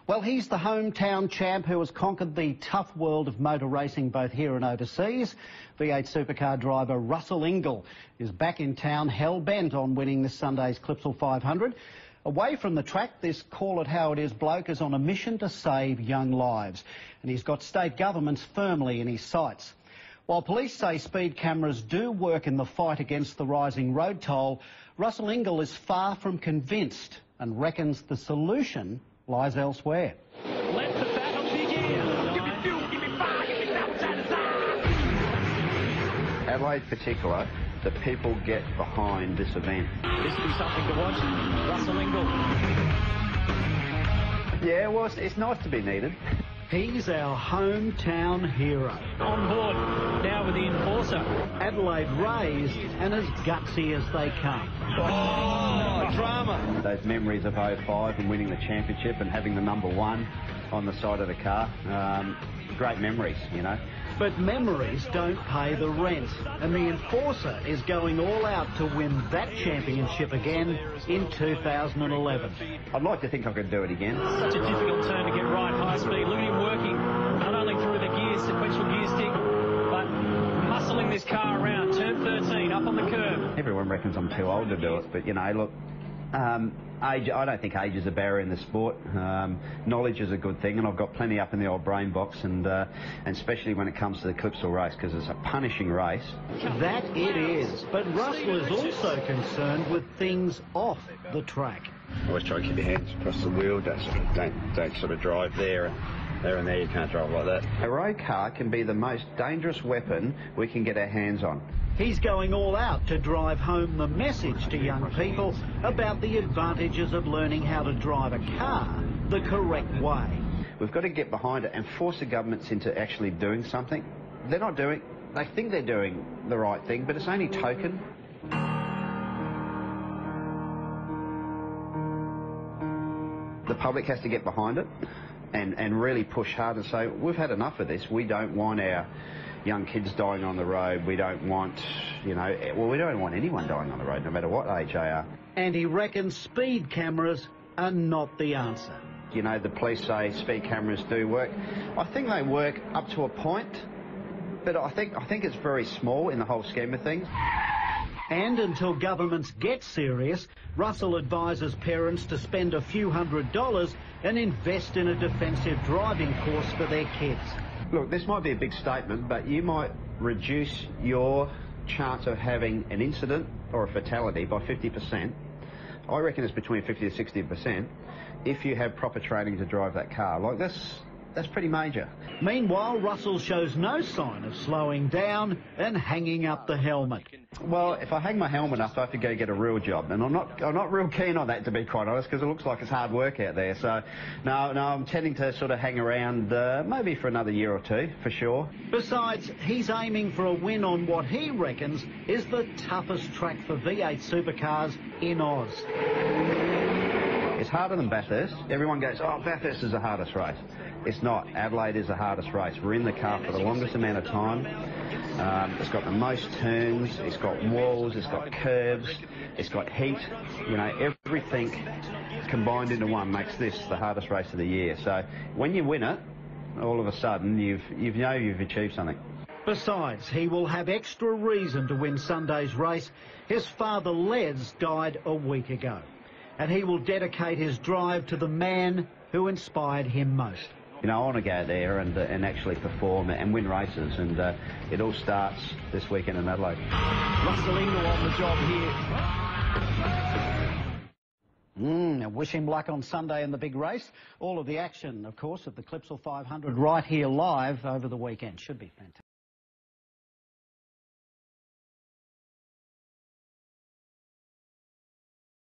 Well, he's the hometown champ who has conquered the tough world of motor racing both here and overseas. V8 supercar driver Russell Ingall is back in town, hell-bent on winning this Sunday's Clipsal 500. Away from the track, this call it how it is bloke is on a mission to save young lives, and he's got state governments firmly in his sights. While police say speed cameras do work in the fight against the rising road toll, Russell Ingall is far from convinced and reckons the solution lies elsewhere. Let the battle begin. Give me fuel, give me fire, give me outside the side. Adelaide in particular, the people get behind this event. This will be something to watch. Russell Ingall. Yeah, well, it's nice to be needed. He's our hometown hero. On board, now with the enforcer. Adelaide raised and as gutsy as they come. Oh, drama. Those memories of 05 and winning the championship and having the #1 on the side of the car, great memories, you know. But memories don't pay the rent, and the enforcer is going all out to win that championship again in 2011. I'd like to think I could do it again. Such a difficult turn to get right, high speed. Look at him working, not only through the gears, sequential gear stick, but muscling this car around. Turn 13, up on the curb. Everyone reckons I'm too old to do it, but, you know, look, age, I don't think age is a barrier in the sport. Knowledge is a good thing, and I've got plenty up in the old brain box, and especially when it comes to the Clipsal race, because it's a punishing race. That it is, but Russell is also concerned with things off the track. Always try to keep your hands across the wheel. Don't sort of drive there and there. You can't drive like that. A road car can be the most dangerous weapon we can get our hands on. He's going all out to drive home the message to young people about the advantages of learning how to drive a car the correct way. We've got to get behind it and force the governments into actually doing something. They're not doing. They think they're doing the right thing, but it's only token. The public has to get behind it and really push hard and say, we've had enough of this. We don't want our young kids dying on the road. We don't want, you know, well, we don't want anyone dying on the road, no matter what age they are. And he reckons speed cameras are not the answer. You know, the police say speed cameras do work. I think they work up to a point, but I think it's very small in the whole scheme of things. And until governments get serious, Russell advises parents to spend a few $100s and invest in a defensive driving course for their kids. Look, this might be a big statement, but you might reduce your chance of having an incident or a fatality by 50%. I reckon it's between 50 to 60% if you have proper training to drive that car. Like, that's pretty major. Meanwhile, Russell shows no sign of slowing down and hanging up the helmet. Well, if I hang my helmet up, I have to go get a real job, and I'm not real keen on that, to be quite honest, because it looks like it's hard work out there. So, no, I'm tending to sort of hang around maybe for another year or two, for sure. Besides, he's aiming for a win on what he reckons is the toughest track for V8 supercars in Oz. It's harder than Bathurst. Everyone goes, oh, Bathurst is the hardest race. It's not. Adelaide is the hardest race. We're in the car for the longest amount of time. It's got the most turns, it's got walls, it's got curves, it's got heat. You know, everything combined into one makes this the hardest race of the year. So when you win it, all of a sudden you've achieved something. Besides, he will have extra reason to win Sunday's race. His father Les died a week ago, and he will dedicate his drive to the man who inspired him most. You know, I want to go there and actually perform and win races, and it all starts this weekend in Adelaide. Russell Ingall on the job here. Wish him luck on Sunday in the big race. All of the action, of course, of the Clipsal 500 right here live over the weekend. Should be fantastic.